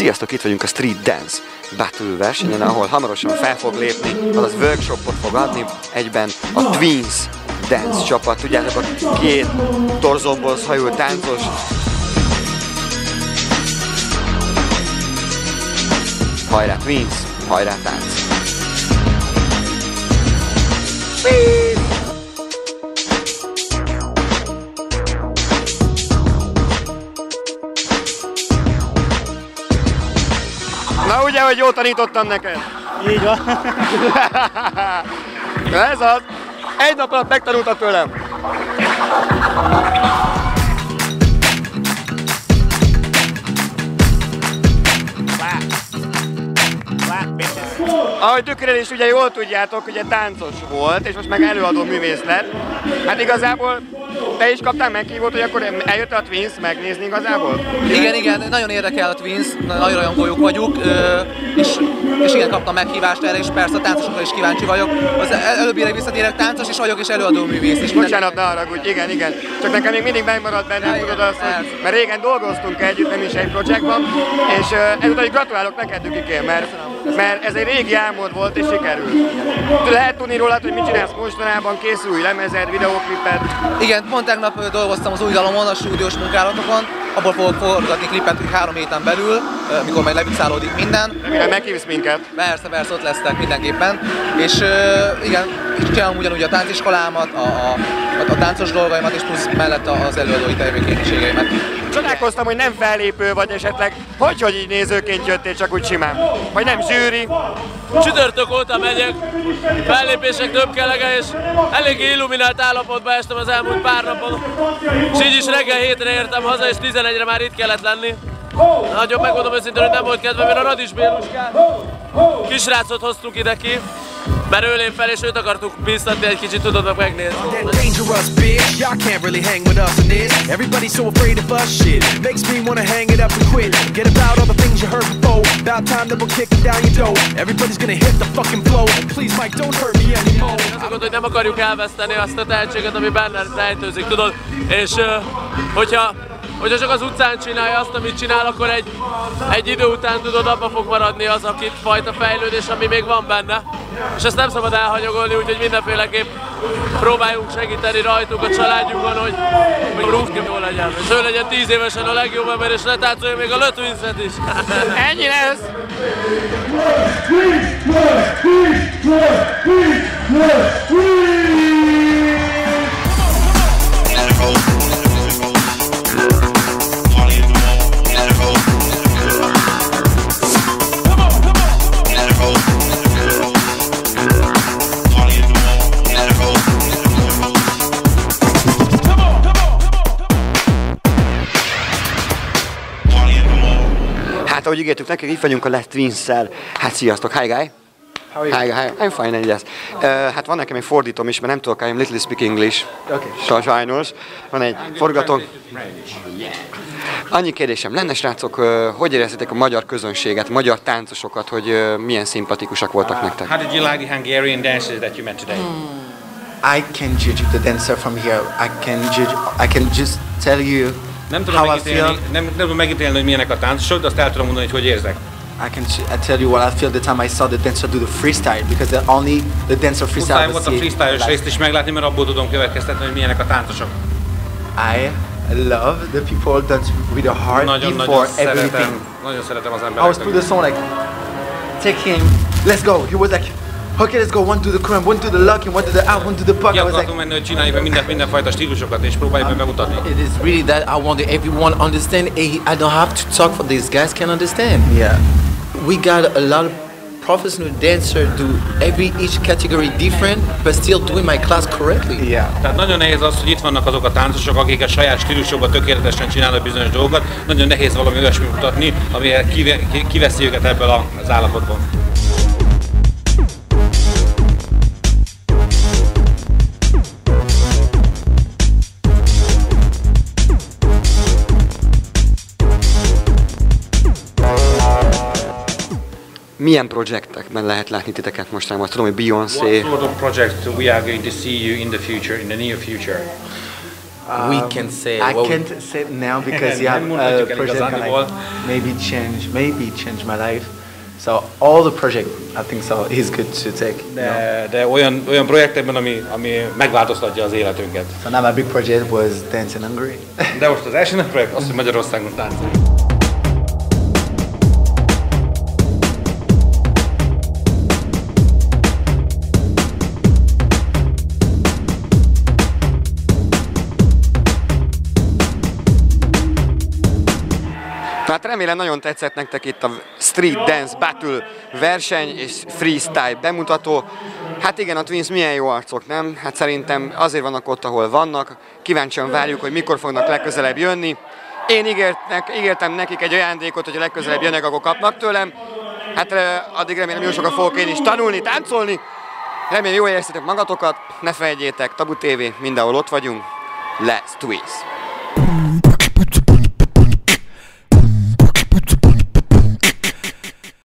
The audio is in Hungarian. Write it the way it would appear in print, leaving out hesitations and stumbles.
Sziasztok, itt vagyunk a Street Dance Battle versenyen, ahol hamarosan fel fog lépni, azaz workshopot fog adni egyben a Twins Dance csapat. Tudjátok, a két torzomból hajult táncos. Hajrá Twins, hajrá tánc! Na ugye, hogy jól tanítottam neked? Így van. Ez az! Egy nap alatt megtanultad tőlem! Ahogy Tükörén is ugye jól tudjátok, ugye táncos volt, és most meg előadó művész lett. Hát igazából te is kaptál meghívót, hogy akkor eljöttél a Twins megnézni igazából? Igen, nagyon érdekel a Twins, nagyon rajongójuk vagyunk, és igen, kaptam meghívást erre, és persze a táncosokra is kíváncsi vagyok. Az előbbire visszatérek, táncos is vagyok, és előadó művész is. Bocsánat, ne haragudj, igen. Csak nekem még mindig megmaradt bennem, tudod azt, hogy, mert régen dolgoztunk együtt, nem is egy projektban, és ezután is gratulálok neked, Dükiké, mert ez egy régi álmod volt, és sikerült. Lehet tudni rólad, hogy mit csinálsz mostanában, készül új lemezed, videóklipet? Igen, pont tegnap dolgoztam az új dalomon, a stúdiós munkálatokon, abból fogok forgatni klipet 3 héten belül, mikor majd leviszálódik minden. Remélem meghívsz minket. Persze, ott lesznek mindenképpen. És igen, csinálom ugyanúgy a tánciskolámat, a táncos dolgaimat, és plusz mellett az előadói tevékenységeimet. Csodálkoztam, hogy nem fellépő vagy esetleg, hogy így nézőként jöttél, csak úgy simán. Vagy nem zsűri. Csütörtök óta megyek, fellépések többkelege, és eléggé illuminált állapotba estem az elmúlt pár napon. És így is reggel 7-re értem haza, és 11-re már itt kellett lenni. Nagyon megmondom őszintén, hogy nem volt kedvem, mert a Radis Béluskát, kisrácot hoztuk ide ki, mert ő lép fel, és őt akartuk bíztatni egy kicsit, tudod meg megnézni. Dangerous bitch, y'all can't really hang with us in this. Everybody's so afraid of us, shit makes me wanna hang it up and quit. Get about all the things you heard before. About time that we'll kick it down your door. Everybody's gonna hit the fucking flow. Please Mike, don't hurt me anymore. Azt mondod, hogy nem akarjuk elveszteni azt a tehetséget, ami benne rejtőzik, tudod? És hogyha csak az utcán csinálja azt, amit csinál, akkor egy idő után, tudod, abba fog maradni az a fajta fejlődés, ami még van benne. És ezt nem szabad elhanyagolni, úgyhogy mindenféleképp próbáljunk segíteni rajtuk, a családjukon, hogy Rúfkim jól legyen. És ő legyen 10 évesen a legjobb ember, és letáncolja még a Le Twinset is. Ennyi lesz! Hát ahogy ígértük nekik, itt vagyunk a Les Twins-szel. Hát sziasztok, hi guy! How are you? Hi, I'm fine, yes. Hát van nekem egy fordítom is, mert nem tudok, I'm little speak English. Okay. Sajnos. Van egy forgatónk. Annyi kérdésem lenne, srácok, hogy éreztétek a magyar közönséget, magyar táncosokat, hogy milyen szimpatikusak voltak nektek? How did you like the Hungarian dancers that you met today? I can judge the dancer from here. I can just tell you Nem tudom megítélni, hogy milyenek a táncosok, de azt el tudom mondani, hogy érzek. I tell you what I feel the time I saw the dancer do the freestyle, because the dancer freestyle. Muszáj volt a freestyle-os részt is meglátni, mert abból tudom következtetni, hogy milyenek a táncosok. I love the people dance with a heart before everything. Nagyon szeretem az I was embereket. put the song like, take him, let's go. He was like, okay, let's go. One to the crumb, one to the lock, and one to the out, one to the puck. Ki akartunk menni, hogy csináljuk be mindenfajta stílusokat, és próbáljuk meg bemutatni. It is really that I want everyone understand. I don't have to talk for these guys can understand. Yeah. We got a lot of professional dancers do each category different, but still doing my class correctly. Yeah. Tehát nagyon nehéz az, hogy itt vannak azok a táncosok, akik a saját stílusokban tökéletesen csinálnak bizonyos dolgokat. Nagyon nehéz valami olyasmit mutatni, ami kiveszi őket ebből az állapotból. Milyen projektekben lehet látni titeket mostanában? Tudom, hogy Beyoncé. What sort of projects we are going to see you in the future, in the near future? we can say? I can't say now because yeah, project can like maybe change my life. So all the project, I think so, is good to take. De olyan projektekben, ami megváltoztatja az életünket. So now my big project was Dance in Hungary. De most az első nagy projekt az, hogy Magyarországon táncolunk. Hát remélem nagyon tetszett nektek itt a Street Dance Battle verseny és freestyle bemutató. Hát igen, a Twins milyen jó arcok, nem? Hát szerintem azért vannak ott, ahol vannak. Kíváncsian várjuk, hogy mikor fognak legközelebb jönni. Én ígértem nekik egy ajándékot, hogy a legközelebb jönnek, akkor kapnak tőlem. Hát addig remélem jó sokat fogok én is tanulni, táncolni. Remélem jól éreztétek magatokat, ne felejtjétek, Tabu TV, mindenhol ott vagyunk. Let's Twins!